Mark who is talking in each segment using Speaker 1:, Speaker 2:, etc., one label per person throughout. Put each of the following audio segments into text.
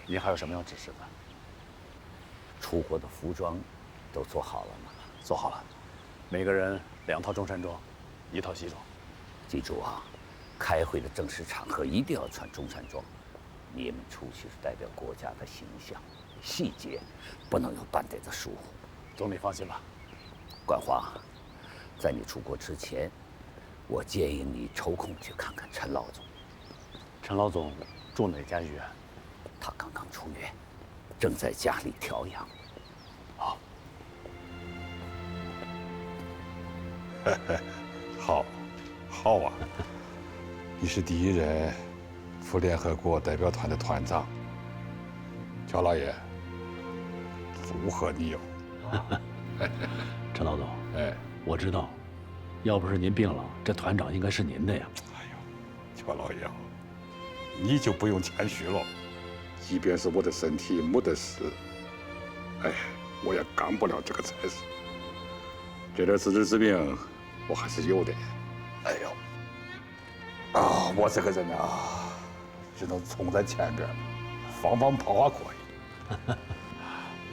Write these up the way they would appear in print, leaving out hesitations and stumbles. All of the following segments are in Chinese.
Speaker 1: 您还有什么要指示的？
Speaker 2: 出国的服装都做好了吗？
Speaker 1: 做好了，每个人2套中山装，1套西装。
Speaker 2: 记住啊，开会的正式场合一定要穿中山装。你们出去是代表国家的形象，细节不能有半点的疏忽。
Speaker 1: 总理放心吧。
Speaker 2: 冠华，在你出国之前，我建议你抽空去看看陈老总。
Speaker 1: 陈老总住哪家医院？
Speaker 2: 他刚刚出院，正在家里调养。
Speaker 1: 好。
Speaker 3: 好啊！你是第一任赴联合国代表团的团长，乔老爷，祝贺你哟！
Speaker 4: 陈老总，
Speaker 3: 哎，
Speaker 4: 我知道，要不是您病了，这团长应该是您的呀。
Speaker 3: 哎呦，乔老爷，你就不用谦虚了。即便是我的身体没得事，哎，我也干不了这个差事。这点自知之明，我还是有的。哎呦，我这个人啊，只能冲在前边，放炮可以。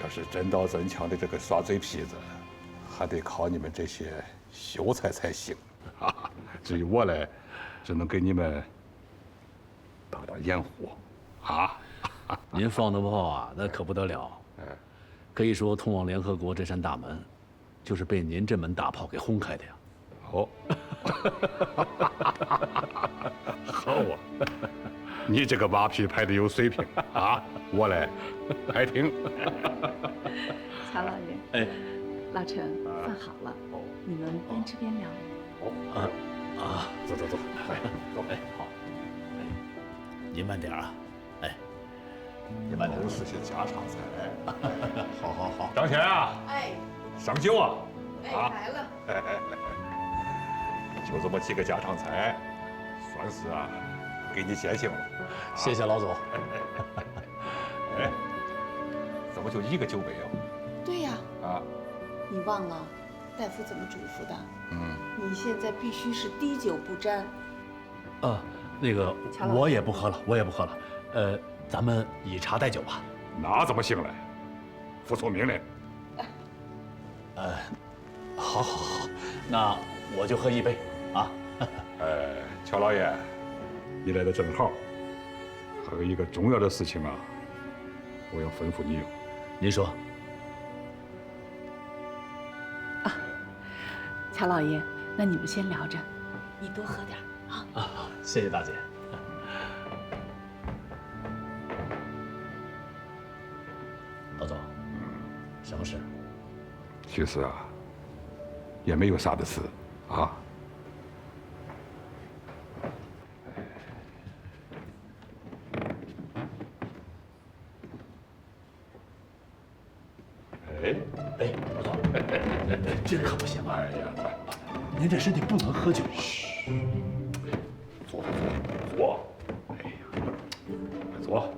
Speaker 3: 要是真刀真枪的这个耍嘴皮子，还得靠你们这些秀才才行。至于我嘞，只能给你们当掩护啊。
Speaker 4: 您放的炮啊，那可不得了。可以说通往联合国这扇大门，就是被您这门大炮给轰开的呀。
Speaker 3: 哦，好啊，你这个马屁拍的有水平啊！我嘞，爱听。
Speaker 5: 乔老爷，
Speaker 4: 哎，
Speaker 5: 老陈，饭好了，你们边吃边聊。
Speaker 3: 走，走，
Speaker 4: 哎，好，哎，您慢点啊，哎，您慢点。
Speaker 3: 都是些家常菜。好，张贤啊，
Speaker 5: 哎，
Speaker 3: 上酒啊！
Speaker 5: 来了。
Speaker 3: 就这么几个家常菜，算是啊，给你践行了。
Speaker 4: 谢谢老总。
Speaker 3: 哎，怎么就1个酒杯啊？
Speaker 5: 对呀，
Speaker 3: 啊，
Speaker 5: 你忘了大夫怎么嘱咐的？你现在必须是滴酒不沾。
Speaker 4: 那个我也不喝了，咱们以茶代酒吧。
Speaker 3: 那怎么行嘞？服从命令。
Speaker 4: 好，那我就喝1杯啊。
Speaker 3: 乔老爷，你来的正好，还有一个重要的事情啊，我要吩咐你。
Speaker 4: 您说。
Speaker 5: 乔老爷，那你们先聊着，你多喝点啊。
Speaker 4: 谢谢大姐。老总，什么事？
Speaker 3: 其实啊，也没有啥的事啊。
Speaker 4: 哎，老总，这可不行啊！
Speaker 3: 哎呀，
Speaker 4: 您这身体不能喝酒。
Speaker 3: 坐。哎呀，快坐。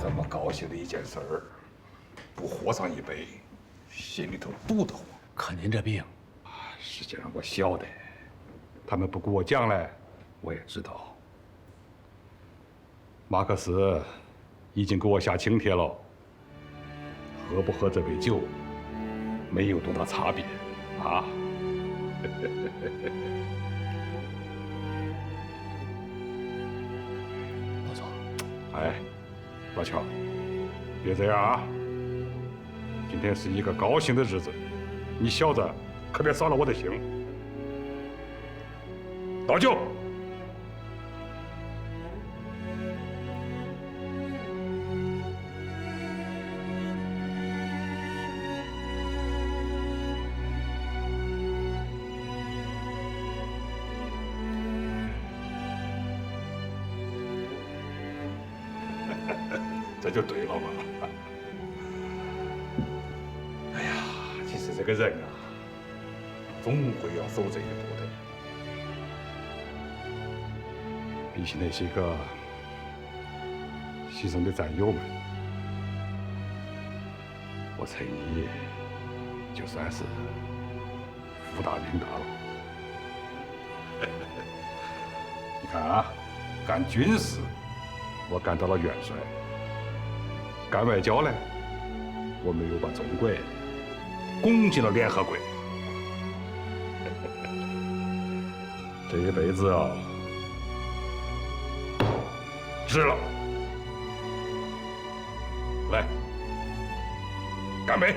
Speaker 3: 这么高兴的一件事儿，不喝上1杯，心里头堵得慌。
Speaker 4: 可您这病，
Speaker 3: 实际上我晓得，他们不给我讲嘞，我也知道。马克思已经给我下请帖了，喝不喝这杯酒，没有多大差别啊。
Speaker 4: 老总，
Speaker 3: 哎，老乔，别这样啊！今天是一个高兴的日子，你小子可别扫了我的兴。倒酒。这就对了嘛。哎呀，其实这个人啊，总归要走这一步的。比起那些个牺牲的战友们，我猜你就算是福大命大了。你看啊，干军事我干到了元帅。干外交呢，我们又把中国拱进了联合国。这一辈子啊，值了。来，干杯！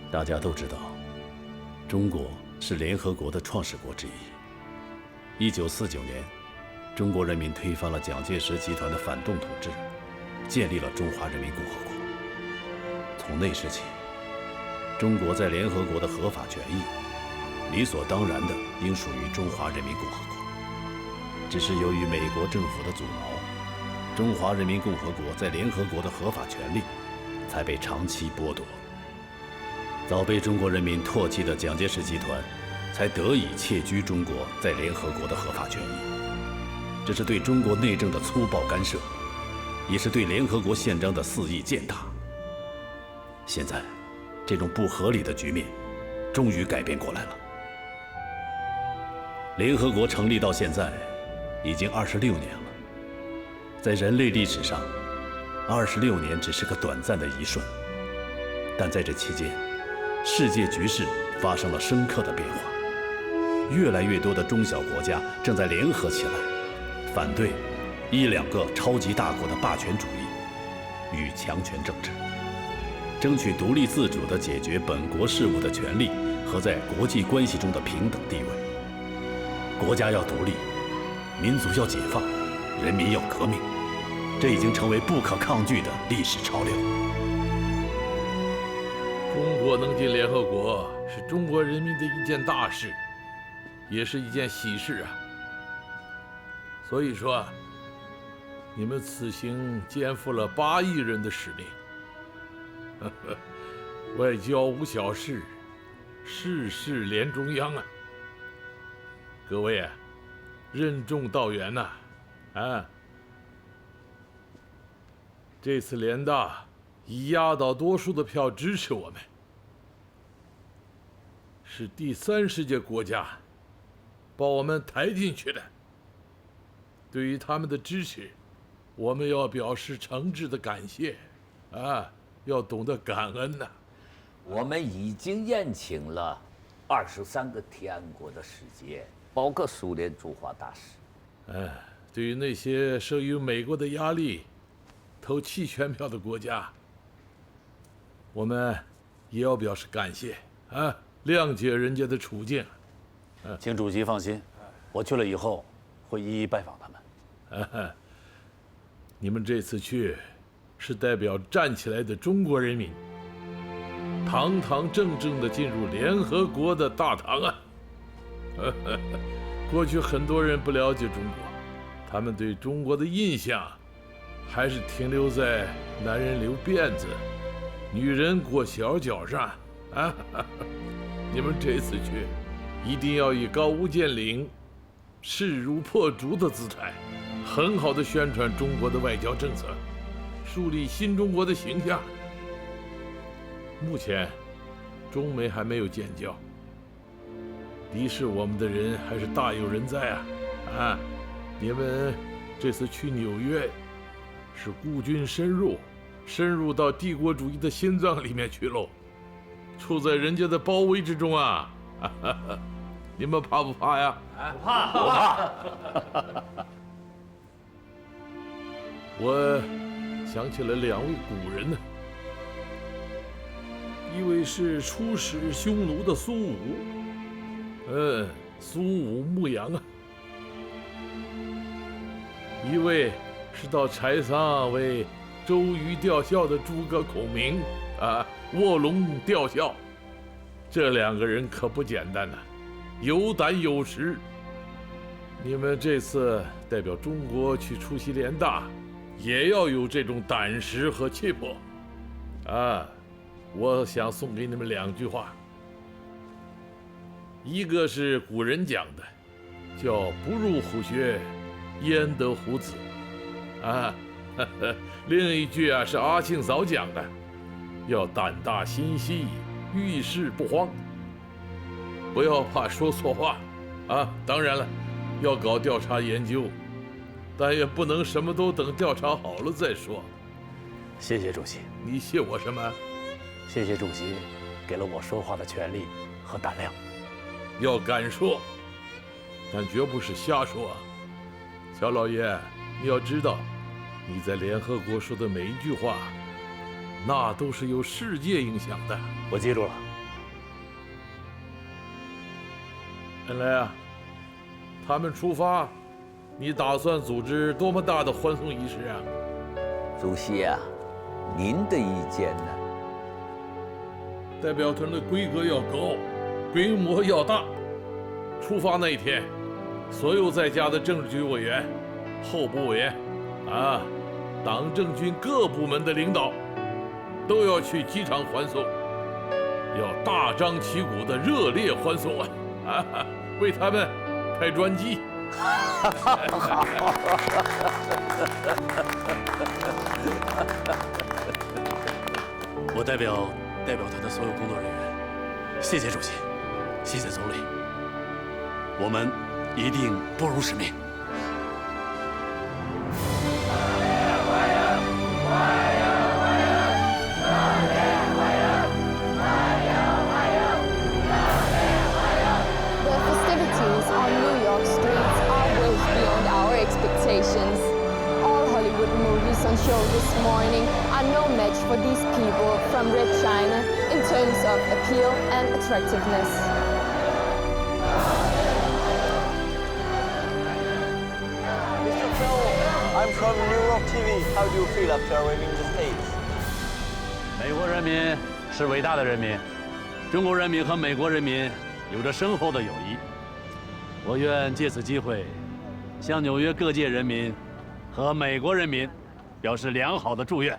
Speaker 4: 大家都知道，中国是联合国的创始国之一。1949年，中国人民推翻了蒋介石集团的反动统治，建立了中华人民共和国。从那时起，中国在联合国的合法权益，理所当然的应属于中华人民共和国。只是由于美国政府的阻挠，中华人民共和国在联合国的合法权利才被长期剥夺。早被中国人民唾弃的蒋介石集团，才得以窃居中国在联合国的合法权益。这是对中国内政的粗暴干涉，也是对联合国宪章的肆意践踏。现在，这种不合理的局面，终于改变过来了。联合国成立到现在，已经26年了。在人类历史上，26年只是个短暂的一瞬，但在这期间，世界局势发生了深刻的变化，越来越多的中小国家正在联合起来，反对1、2个超级大国的霸权主义与强权政治，争取独立自主地解决本国事务的权利和在国际关系中的平等地位。国家要独立，民族要解放，人民要革命，这已经成为不可抗拒的历史潮流。
Speaker 6: 中国能进联合国是中国人民的一件大事，也是一件喜事啊。所以说，你们此行肩负了8亿人的使命。外交无小事，事事连中央啊。各位啊，任重道远呐！这次联大以压倒多数的票支持我们，是第30届国家把我们抬进去的。对于他们的支持，我们要表示诚挚的感谢，要懂得感恩呐。
Speaker 2: 我们已经宴请了23个提案国的使节，包括苏联驻华大使。
Speaker 6: 对于那些受于美国的压力投弃权票的国家，我们也要表示感谢谅解人家的处境。
Speaker 1: 请主席放心，我去了以后会一一拜访他们。
Speaker 6: 你们这次去，是代表站起来的中国人民，堂堂正正地进入联合国的大堂啊！过去很多人不了解中国，他们对中国的印象还是停留在男人留辫子，女人裹小脚上啊！你们这次去，一定要以高屋建瓴、势如破竹的姿态，很好的宣传中国的外交政策，树立新中国的形象。目前，中美还没有建交，敌视我们的人还是大有人在啊！你们这次去纽约，是孤军深入到帝国主义的心脏里面去喽，处在人家的包围之中啊！你们怕不怕呀？
Speaker 1: 不怕，不怕。
Speaker 6: 我想起了2位古人呢，一位是出使匈奴的苏武，苏武牧羊啊；一位是到柴桑为周瑜吊孝的诸葛孔明卧龙吊孝。这2个人可不简单呐，有胆有识。你们这次代表中国去出席联大，也要有这种胆识和气魄我想送给你们2句话，一个是古人讲的，叫不入虎穴焉得虎子。另一句是阿庆嫂讲的，要胆大心细，遇事不慌，不要怕说错话。当然了，要搞调查研究，但也不能什么都等调查好了再说。
Speaker 1: 谢谢主席。
Speaker 6: 你谢我什么？
Speaker 1: 谢谢主席给了我说话的权利和胆量。
Speaker 6: 要敢说，但绝不是瞎说。小老爷，你要知道，你在联合国说的每一句话，那都是有世界影响的。
Speaker 1: 我记住了。
Speaker 6: 恩来他们出发，你打算组织多么大的欢送仪式啊？
Speaker 2: 主席您的意见呢？
Speaker 6: 代表团的规格要高，规模要大。出发那一天，所有在家的政治局委员、候补委员，党政军各部门的领导，都要去机场欢送，要大张旗鼓的热烈欢送为他们开专机。
Speaker 1: 我代表团的所有工作人员，谢谢主席，谢谢总理，我们一定不辱使命。
Speaker 7: The festivities on New York streets are way beyond our expectations. All Hollywood movies on show this morning are no match for these people from Red China in terms of appeal and attractiveness.
Speaker 8: Mr. Phil, I'm from New York TV. How do you feel after arriving the States?
Speaker 1: 美国人民是伟大的人民，中国人民和美国人民有着深厚的友谊。我愿借此机会，向纽约各界人民和美国人民表示良好的祝愿。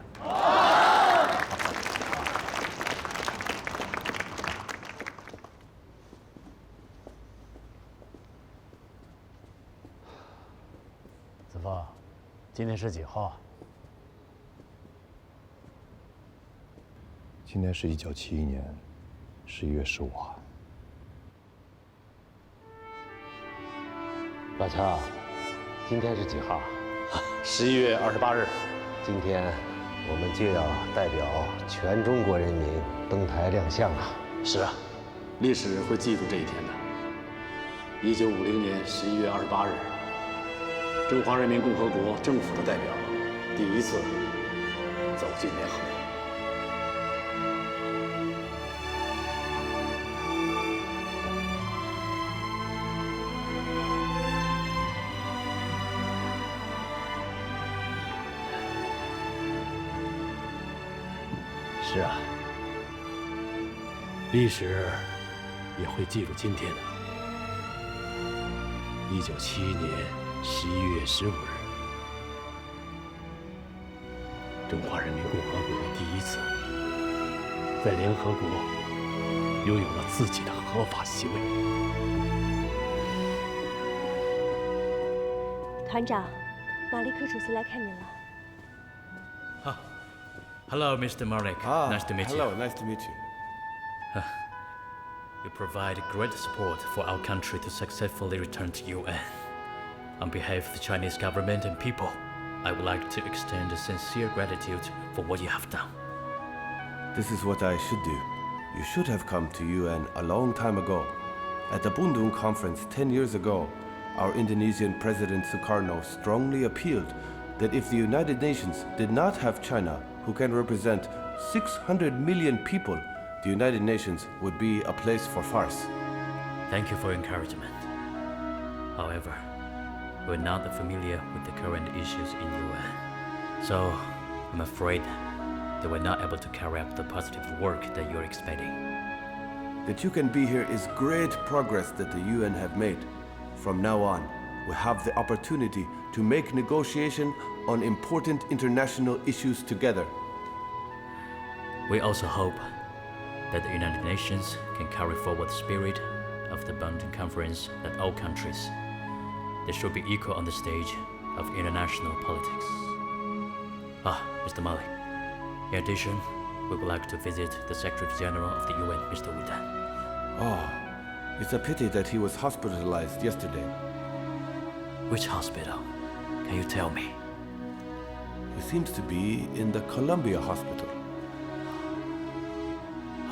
Speaker 1: 子枫，今天是几号啊？
Speaker 9: 今天是1971年11月15号。
Speaker 10: 老乔，今天是几号
Speaker 1: ？11月28日。
Speaker 10: 今天我们就要代表全中国人民登台亮相啊！
Speaker 1: 是啊，历史会记住这一天的。1950年11月28日，中华人民共和国政府的代表第一次走进联合国。是啊，历史也会记住今天的。1971年11月15日，中华人民共和国第一次在联合国拥有了自己的合法席位。
Speaker 11: 团长，马利克主席来看您了。
Speaker 12: Hello, Mr. Malik. Nice to meet you.
Speaker 9: Hello, nice to meet you.
Speaker 12: You provide great support for our country to successfully return to UN. On behalf of the Chinese government and people, I would like to extend a sincere gratitude for what you have done.
Speaker 9: This is what I should do. You should have come to UN a long time ago. At the Bandung conference 10 years ago, our Indonesian President Sukarno strongly appealed that if the United Nations did not have China, who can represent 600 million people, the United Nations would be a place for farce.
Speaker 12: Thank you for your encouragement. However, we're not familiar with the current issues in UN. So, I'm afraid that we're not able to carry out the positive work that you're expecting.
Speaker 9: That you can be here is great progress that the UN have made. From now on, we have the opportunity to make negotiation on important international issues together.
Speaker 12: We also hope that the United Nations can carry forward the spirit of the Bandung Conference that all countries, they should be equal on the stage of international politics. Mr. Mali. In addition, we would like to visit the Secretary General of the UN, Mr. Wu Dan.
Speaker 9: Oh, it's a pity that he was hospitalized yesterday.
Speaker 12: Which hospital? Can you tell me?
Speaker 9: He seems to be in the Columbia Hospital.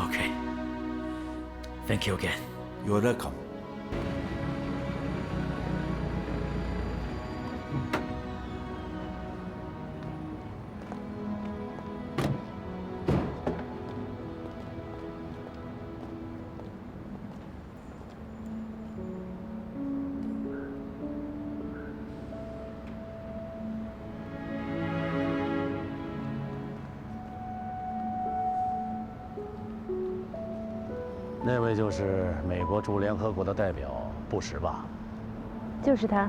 Speaker 12: Okay. Thank you again.
Speaker 9: You're welcome.
Speaker 1: 那位就是美国驻联合国的代表布什吧？
Speaker 11: 就是他，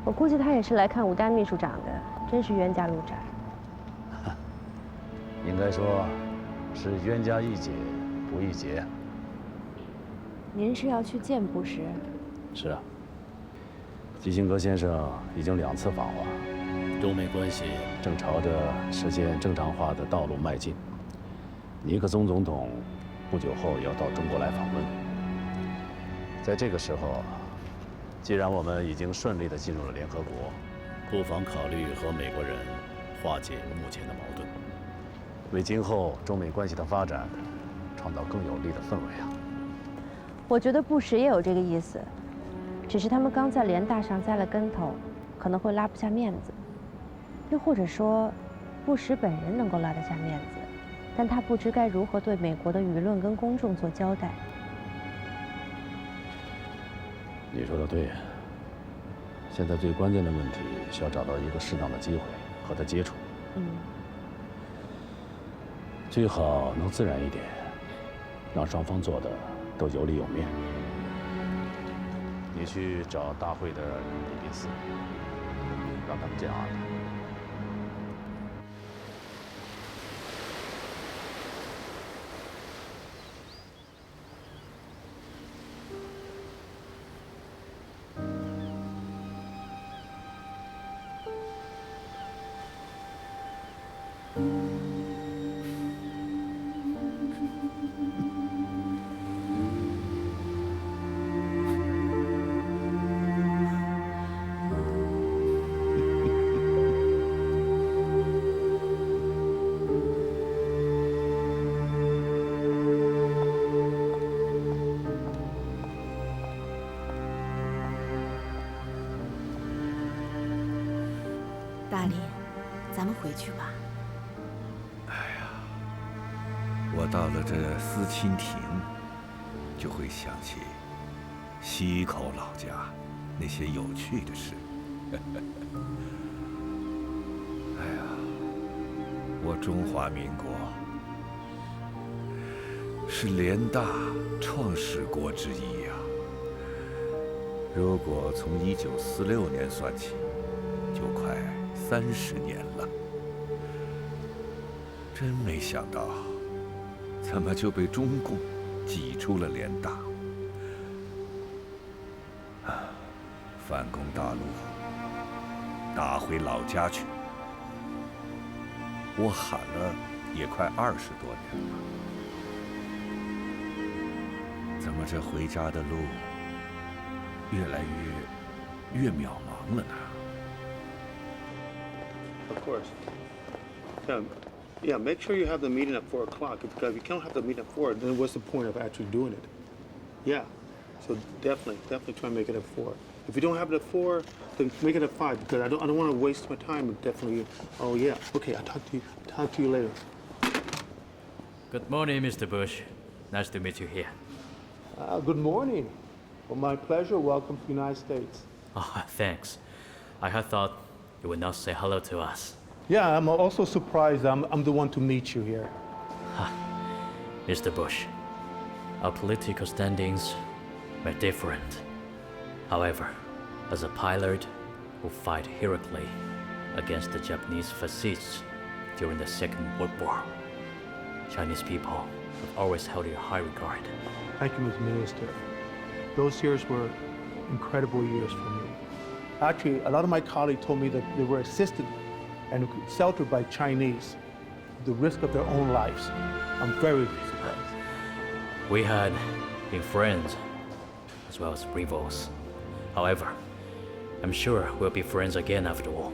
Speaker 11: 我估计他也是来看武丹秘书长的，真是冤家路窄。
Speaker 1: 应该说，是冤家宜解不宜结。
Speaker 11: 您是要去见布什？
Speaker 1: 是啊，基辛格先生已经2次访华，中美关系正朝着实现正常化的道路迈进。尼克松总统不久后也要到中国来访问。在这个时候，既然我们已经顺利地进入了联合国，
Speaker 4: 不妨考虑和美国人化解目前的矛盾，
Speaker 1: 为今后中美关系的发展创造更有利的氛围啊！
Speaker 11: 我觉得布什也有这个意思，只是他们刚在联大上栽了跟头，可能会拉不下面子。又或者说，布什本人能够拉得下面子，但他不知该如何对美国的舆论跟公众做交代。
Speaker 1: 你说的对，现在最关键的问题是要找到一个适当的机会和他接触。最好能自然一点，让双方做的都有理有面。你去找大会的礼宾司，让他们这样安排。
Speaker 13: 大林，咱们回去吧。
Speaker 2: 我到了这思亲亭，就会想起溪口老家那些有趣的事。哎呀，我中华民国是联大创始国之一呀。如果从1946年算起，就快30年了。真没想到，怎么就被中共挤出了联大？反攻大陆，打回老家去。我喊了也快20多年了，怎么这回家的路越来越渺茫了呢？
Speaker 14: Of course. Yeah, make sure you have the meeting at 4 o'clock. Because if you can't have the meeting at 4, then what's the point of actually doing it? Yeah. So definitely try and make it at 4. If you don't have it at 4, then make it at 5 because I don't want to waste my time. Definitely. Oh yeah. Okay, I'll talk to you later.
Speaker 12: Good morning, Mr. Bush. Nice to meet you here.
Speaker 14: Good morning. Well, my pleasure. Welcome to the United States.
Speaker 12: Oh, thanks. I had thought you would not say hello to us.
Speaker 14: Yeah, I'm also surprised I'm the one to meet you here.
Speaker 12: Mr. Bush, our political standings were different. However, as a pilot who fought heroically against the Japanese fascists during the Second World War, Chinese people have always held you in high regard.
Speaker 14: Thank you, Mr. Minister. Those years were incredible years for me. Actually, a lot of my colleagues told me that they were assisted and sheltered by Chinese, the risk of their own lives. I'm very surprised.
Speaker 12: We had been friends as well as rivals. However, I'm sure we'll be friends again after all.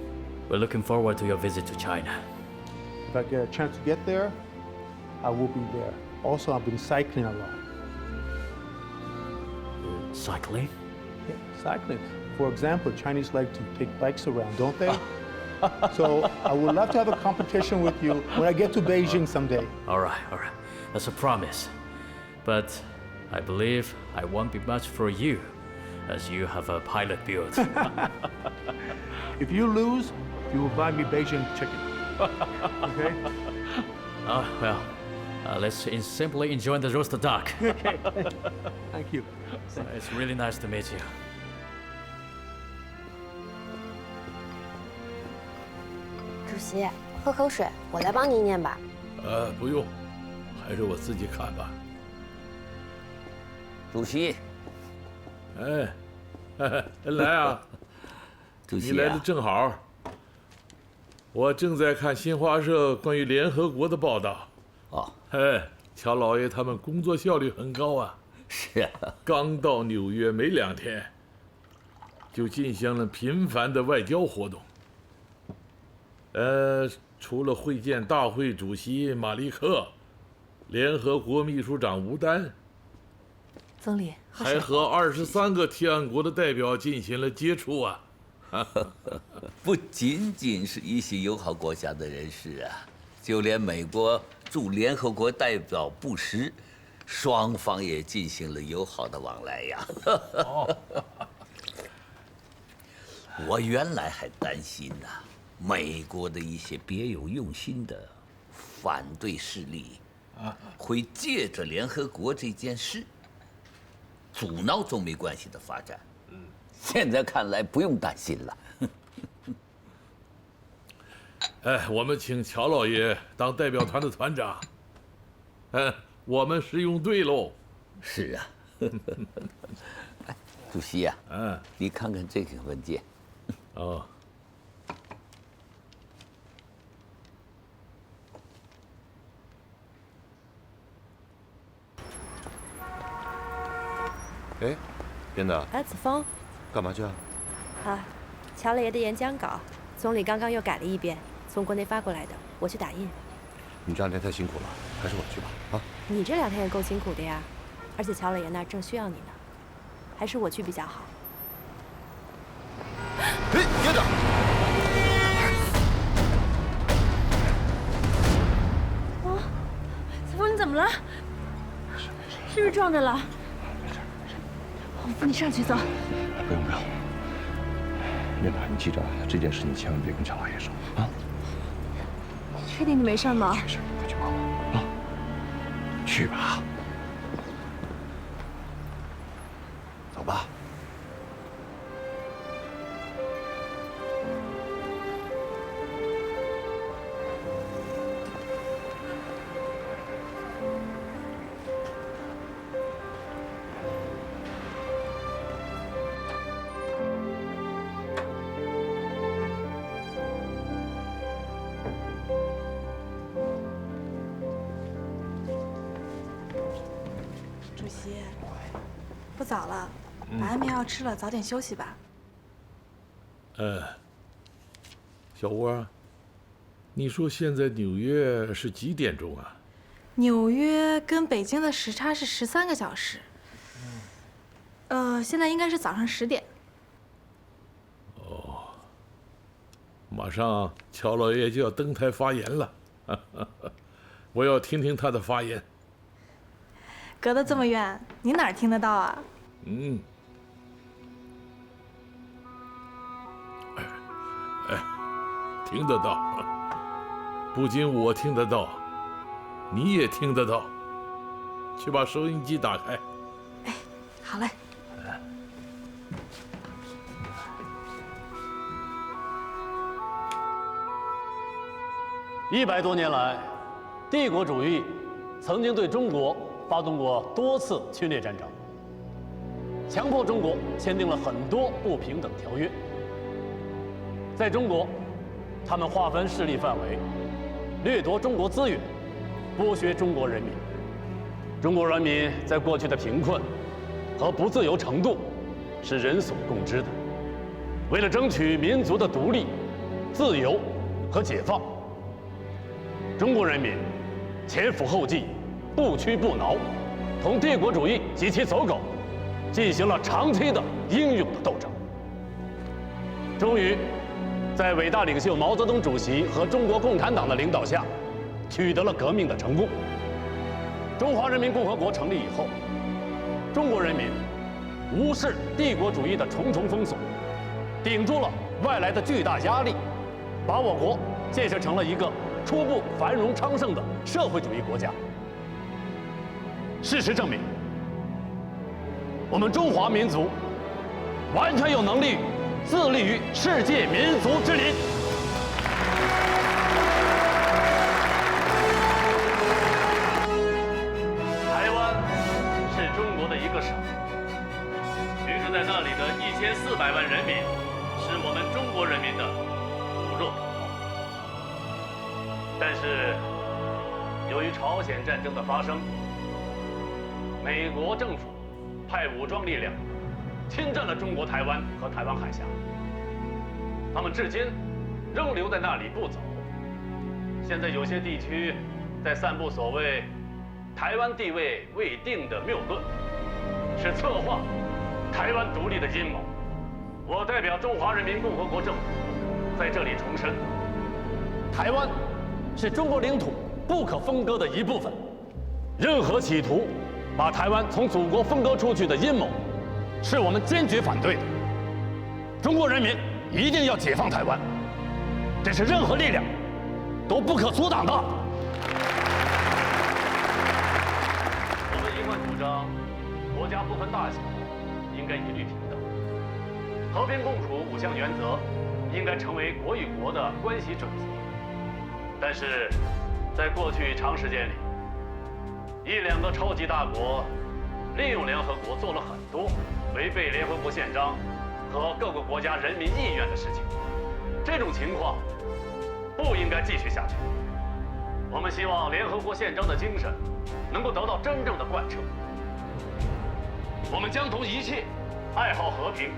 Speaker 12: We're looking forward to your visit to China.
Speaker 14: If I get a chance to get there, I will be there. Also, I've been cycling a lot.
Speaker 12: Cycling?
Speaker 14: Yeah, cycling. For example, Chinese like to take bikes around, don't they? So I would love to have a competition with you when I get to Beijing someday.
Speaker 12: All right. That's a promise. But I believe I won't be much for you, as you have a pilot build.
Speaker 14: If you lose, you will buy me Beijing chicken. Okay?
Speaker 12: Well, let's simply enjoy the roasted duck.
Speaker 14: Okay. Thank you.
Speaker 12: It's really nice to meet you.
Speaker 11: 主席，喝口水，我来帮您念吧。
Speaker 6: 不用，还是我自己看吧。
Speaker 2: 主席，
Speaker 6: 来啊，
Speaker 2: 主席、
Speaker 6: 你来的正好。我正在看新华社关于联合国的报道。
Speaker 2: 哦，
Speaker 6: 乔老爷他们工作效率很高啊。
Speaker 2: 是啊，
Speaker 6: 刚到纽约没2天，就进行了频繁的外交活动。除了会见大会主席马利克，联合国秘书长吴丹，
Speaker 13: 总理，
Speaker 6: 还和23个提案国的代表进行了接触啊。
Speaker 2: 不仅仅是一些友好国家的人士啊，就连美国驻联合国代表布什，双方也进行了友好的往来呀。我原来还担心呢，美国的一些别有用心的反对势力会借着联合国这件事阻挠中美关系的发展。现在看来不用担心了。
Speaker 6: 我们请乔老爷当代表团的团长。我们是用对喽。
Speaker 2: 是啊。主席呀，你看看这个文件。
Speaker 6: 哦。
Speaker 9: 哎，编的。
Speaker 11: 子枫，
Speaker 9: 干嘛去啊？
Speaker 11: 乔老爷的演讲稿，总理刚刚又改了一遍，从国内发过来的，我去打印。
Speaker 9: 你这2天太辛苦了，还是我去吧。啊？
Speaker 11: 你这2天也够辛苦的呀，而且乔老爷那儿正需要你呢，还是我去比较好。
Speaker 9: 哎，院长！
Speaker 11: 子枫，你怎么了？是不是撞着了？我扶你上去走。
Speaker 3: 不用。院长，你记着这件事，你千万别跟乔老爷说啊。
Speaker 11: 确定你没事吗？
Speaker 3: 没事，快去忙吧。啊，去吧。走吧。
Speaker 13: 主席，不早了，把安眠药吃了，早点休息吧。
Speaker 6: 小窝，你说现在纽约是几点钟啊？
Speaker 13: 纽约跟北京的时差是13个小时。现在应该是早上10点。
Speaker 6: 哦，马上乔老爷就要登台发言了，我要听听他的发言。
Speaker 13: 隔得这么远，你哪儿听得到啊？
Speaker 6: 听得到，不仅我听得到，你也听得到。去把收音机打开。
Speaker 13: 好嘞。
Speaker 1: 100多年来，帝国主义曾经对中国发动过多次侵略战争，强迫中国签订了很多不平等条约，在中国，他们划分势力范围，掠夺中国资源，剥削中国人民。中国人民在过去的贫困和不自由程度是人所共知的。为了争取民族的独立、自由和解放，中国人民前赴后继、不屈不挠，同帝国主义及其走狗进行了长期的英勇的斗争。终于，在伟大领袖毛泽东主席和中国共产党的领导下，取得了革命的成功。中华人民共和国成立以后，中国人民无视帝国主义的重重封锁，顶住了外来的巨大压力，把我国建设成了一个初步繁荣昌盛的社会主义国家。事实证明，我们中华民族完全有能力自立于世界民族之林。台湾是中国的一个省，居住在那里的1400万人民是我们中国人民的骨肉同胞。但是，由于朝鲜战争的发生，美国政府派武装力量侵占了中国台湾和台湾海峡，他们至今仍留在那里不走。现在有些地区在散布所谓台湾地位未定的谬论，是策划台湾独立的阴谋。我代表中华人民共和国政府在这里重申，台湾是中国领土不可分割的一部分，任何企图把台湾从祖国分割出去的阴谋，是我们坚决反对的。中国人民一定要解放台湾，这是任何力量都不可阻挡的。我们一贯主张，国家不分大小，应该一律平等。和平共处5项原则应该成为国与国的关系准则。但是，在过去长时间里，1、2个超级大国利用联合国做了很多违背联合国宪章和各个国家人民意愿的事情。这种情况不应该继续下去。我们希望联合国宪章的精神能够得到真正的贯彻。我们将同一切爱好和平、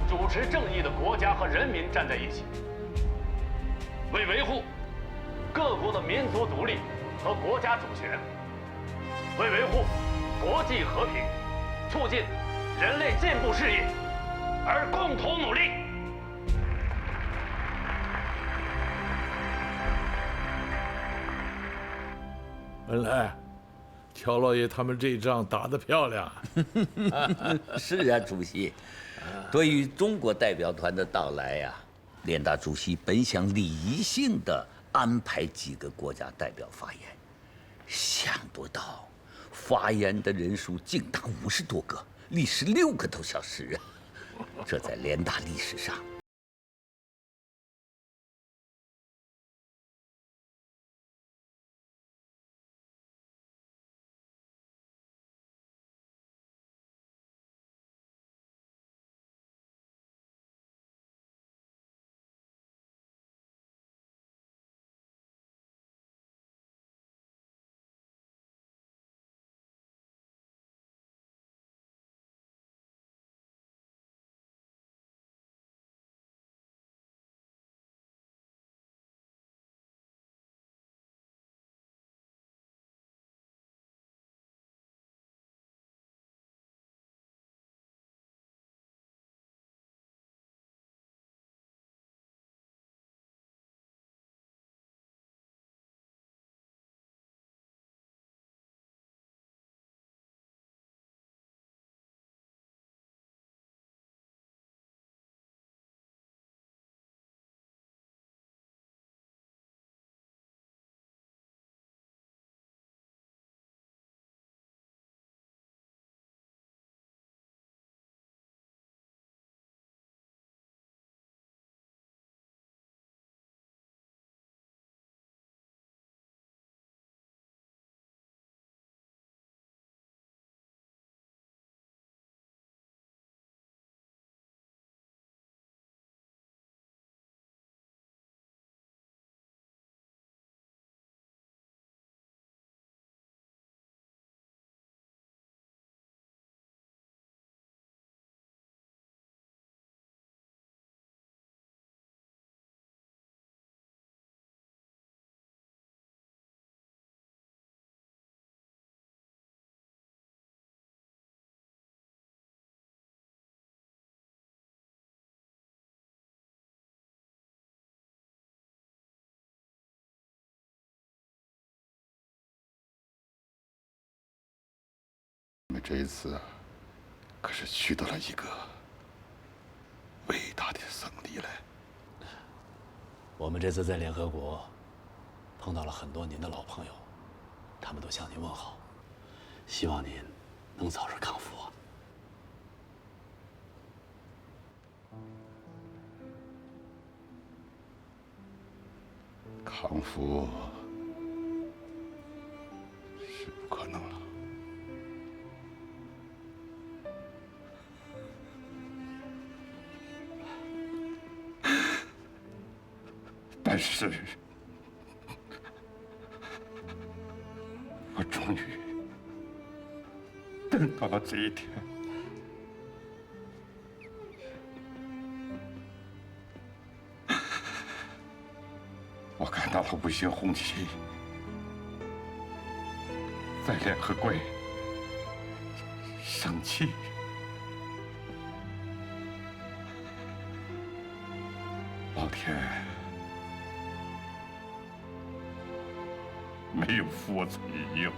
Speaker 1: 主持正义的国家和人民站在一起，为维护各国的民族独立和国家主权，为维护国际和平、促进人类进步事业而共同努力。
Speaker 6: 文莱，乔老爷他们这一仗打得漂亮。
Speaker 2: 是啊，主席。对于中国代表团的到来呀，联大主席本想礼仪性的安排几个国家代表发言，想不到发言的人数竟达50多个，历时6个多小时啊！这在联大历史上
Speaker 3: 这一次可是取得了一个伟大的胜利嘞。
Speaker 4: 我们这次在联合国碰到了很多您的老朋友，他们都向您问好，希望您能早日康复啊。
Speaker 3: 康复是不可能了。但是，我终于等到了这一天。我看到了五星红旗在联合国升起。老天没有负我罪名。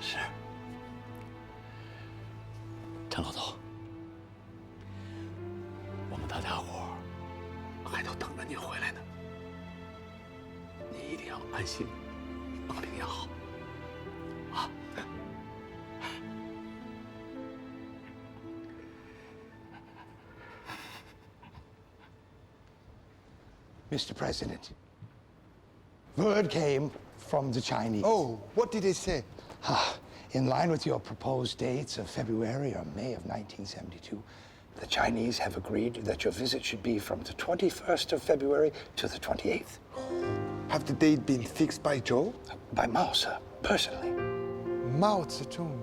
Speaker 4: 是，陈老总，我们大家伙还都等着您回来呢。你一定要安心，保定养好，啊。
Speaker 15: Mr. President, word came from the Chinese.
Speaker 16: Oh, what did they say?
Speaker 15: In line with your proposed dates of February or May of 1972, the Chinese have agreed that your visit should be from the 21st of February to the 28th.
Speaker 16: Have the date been fixed by Zhou?
Speaker 15: By Mao, sir, personally.
Speaker 16: Mao Zedong.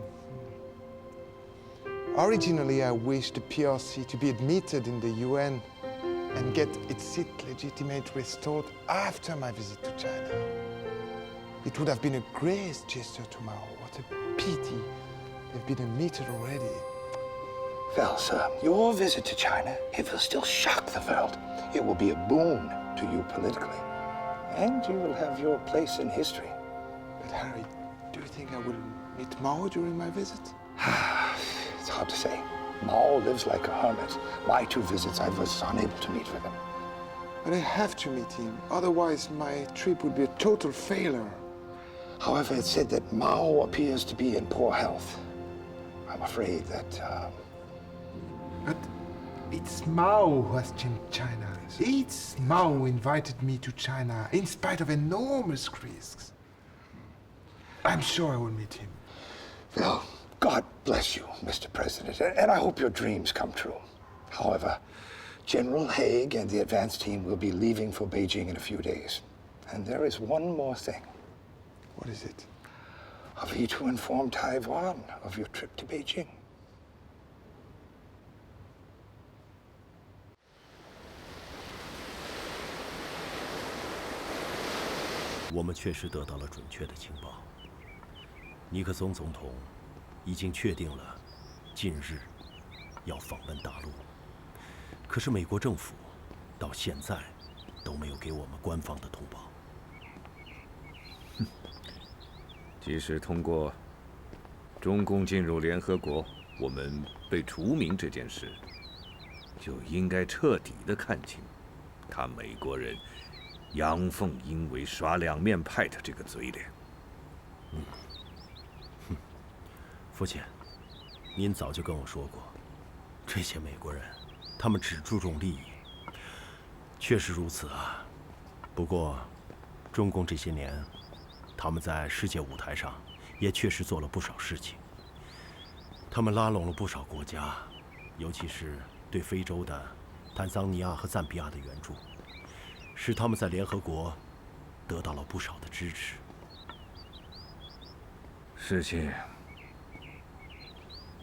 Speaker 16: Originally, I wished the PRC to be admitted in the UN and get its seat legitimate restored after my visit to China. It would have been a great gesture to Mao. What a pity they've been admitted already.
Speaker 15: Well, sir, your visit to China, it will still shock the world. It will be a boon to you politically. And you will have your place in history.
Speaker 16: But Harry, do you think I will meet Mao during my visit?
Speaker 15: It's hard to say. Mao lives like a hermit. My 2 visits, I was unable to meet with him.
Speaker 16: But I have to meet him. Otherwise, my trip would be a total failure.
Speaker 15: However, it's said that Mao appears to be in poor health. I'm afraid that,
Speaker 16: But it's Mao who has changed China. It's Mao who invited me to China in spite of enormous risks. I'm sure I will meet him.
Speaker 15: Well, God bless you, Mr. President, and I hope your dreams come true. However, General Haig and the advance team will be leaving for Beijing in a few days. And there is one more thing.
Speaker 16: What is it?
Speaker 15: Are we to inform Taiwan of your trip to Beijing?
Speaker 4: 我们确实得到了准确的情报。尼克松总统已经确定了近日要访问大陆，可是美国政府到现在都没有给我们官方的通报。
Speaker 17: 即使通过中共进入联合国，我们被除名这件事，就应该彻底的看清他美国人阳奉阴违、耍两面派的这个嘴脸。
Speaker 4: 父亲，您早就跟我说过，这些美国人，他们只注重利益。确实如此啊。不过，中共这些年，他们在世界舞台上也确实做了不少事情。他们拉拢了不少国家，尤其是对非洲的坦桑尼亚和赞比亚的援助，使他们在联合国得到了不少的支持。
Speaker 17: 事情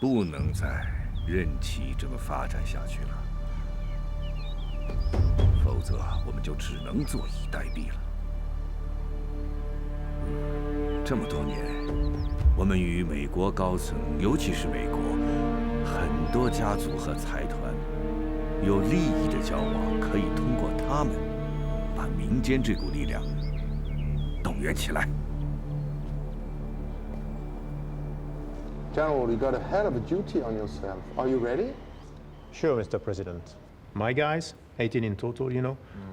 Speaker 17: 不能再任其这么发展下去了，否则我们就只能坐以待毙了。这么多年，我们与美国高层，尤其是美国很多家族和财团有利益的交往，可以通过他们把民间这股力量动员起来。
Speaker 16: General, you got a hell of a duty on yourself. Are you ready?
Speaker 18: Sure, Mr. President. My guys, 18 in total,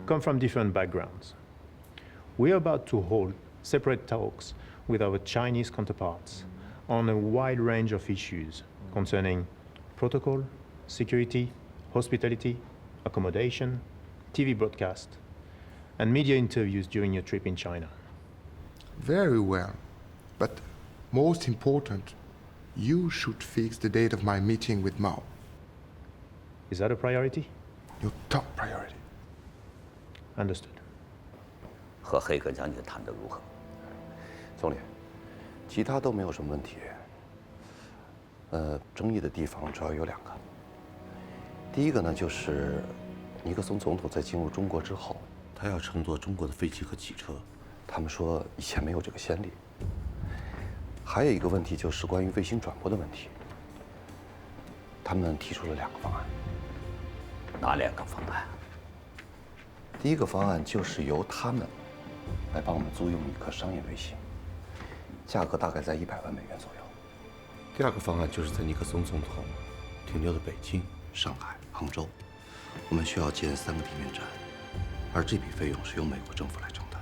Speaker 18: come from different backgrounds. We're about to hold separate talks with our Chinese counterparts on a wide range of issues concerning protocol, security, hospitality, accommodation, TV broadcast, and media interviews during your trip in China.
Speaker 16: Very well. But most important, you should fix the date of my meeting with Mao.
Speaker 18: Is that a priority?
Speaker 16: Your top priority.
Speaker 18: Understood.
Speaker 2: 和黑格将军谈得如何？
Speaker 19: 总理，其他都没有什么问题。争议的地方主要有2个。第一个呢，就是尼克松总统在进入中国之后，他要乘坐中国的飞机和汽车，他们说以前没有这个先例。还有一个问题就是关于卫星转播的问题，他们提出了2个方案。
Speaker 2: 哪2个方案？
Speaker 19: 第一个方案就是由他们来帮我们租用一颗商业卫星，价格大概在100万美元左右。第2个方案就是在尼克松总统停留的北京、上海、杭州，我们需要建3个地面站，而这笔费用是由美国政府来承担。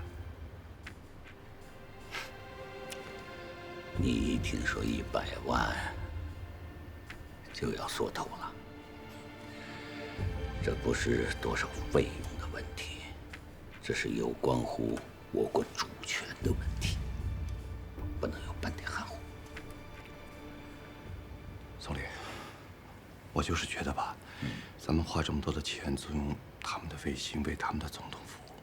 Speaker 2: 你一听说100万，就要缩头了。这不是多少费用的问题，这是有关乎我国主权的问题，不能有半点含糊。
Speaker 19: 总理，我就是觉得吧，咱们花这么多的钱租用他们的卫星为他们的总统服务，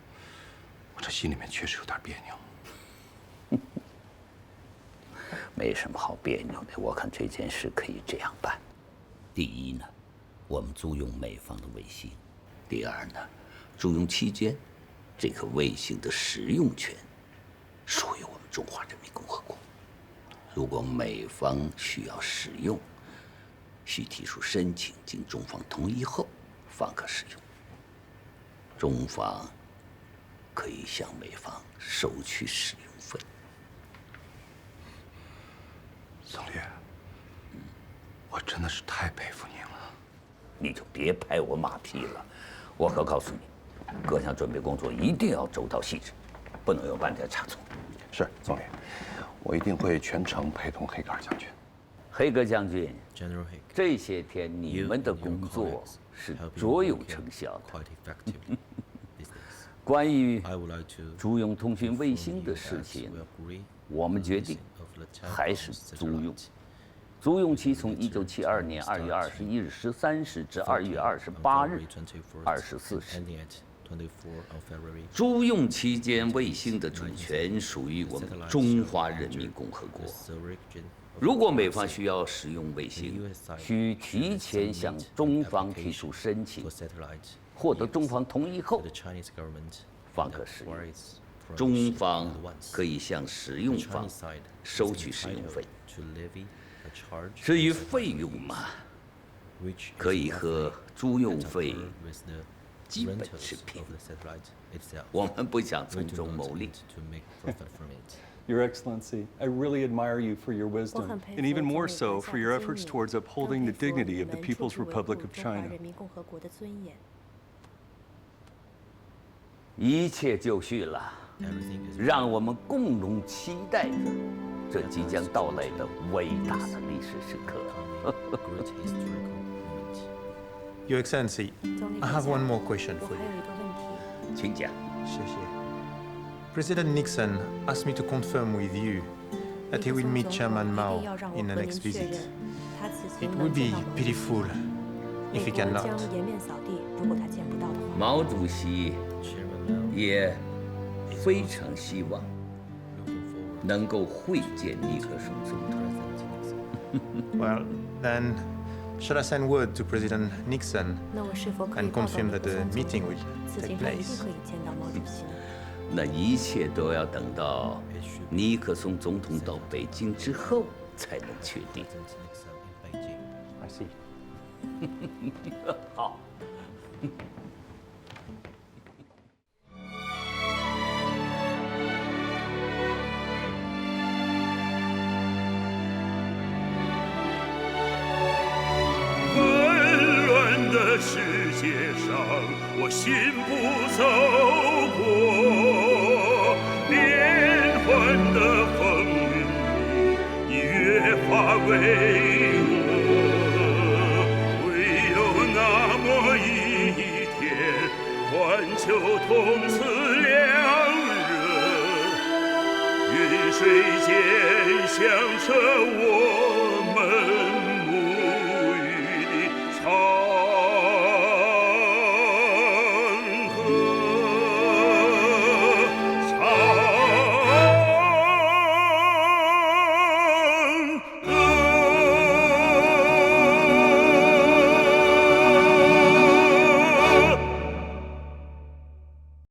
Speaker 19: 我这心里面确实有点别扭。
Speaker 2: 没什么好别扭的，我看这件事可以这样办：第一呢，我们租用美方的卫星；第二呢，租用期间，这颗卫星的使用权属于我们中华人民共和国。如果美方需要使用，需提出申请，经中方同意后，方可使用。中方可以向美方收取使用费。
Speaker 19: 总理，我真的是太佩服您了。
Speaker 2: 你就别拍我马屁了，我可告诉你，各项准备工作一定要周到细致，不能有半点差错。
Speaker 19: 是，总理，我一定会全程陪同黑格尔将军。
Speaker 2: 黑格将军，这些天你们的工作是卓有成效的。关于租用通讯卫星的事情，我们决定还是租用。租用期从1972年2月21日13时至2月28日24时。租用期间，卫星的主权属于我们中华人民共和国。如果美方需要使用卫星，需提前向中方提出申请，获得中方同意后，方可使用。中方可以向使用方收取使用费。至于费用嘛，可以和租用费基本持平。我们不想从中牟利。
Speaker 20: Your Excellency, I really admire you for your wisdom, and even more so for your efforts towards upholding the dignity of the People's Republic of China.
Speaker 2: 一切就绪了，让我们共同期待着这即将到来的伟大的历史时刻。
Speaker 18: Your Excellency, I have one more question for you.
Speaker 2: 请讲。
Speaker 18: 谢谢。President Nixon asked me to confirm with you that he will meet Chairman Mao in the next visit. It would be pitiful if he cannot.
Speaker 2: 毛主席也非常希望能够会见尼克松总统。
Speaker 18: Well, then, shall I send word to President Nixon and confirm that the meeting will take place?
Speaker 2: 那一切都要等到尼克松总统到北京之后才能确定。
Speaker 18: I see.
Speaker 2: 好。
Speaker 21: 的世界上，我心不走过变幻的风云里，你越发巍峨。唯有那么一天，环球同此凉热，云水间响彻我们沐浴的草。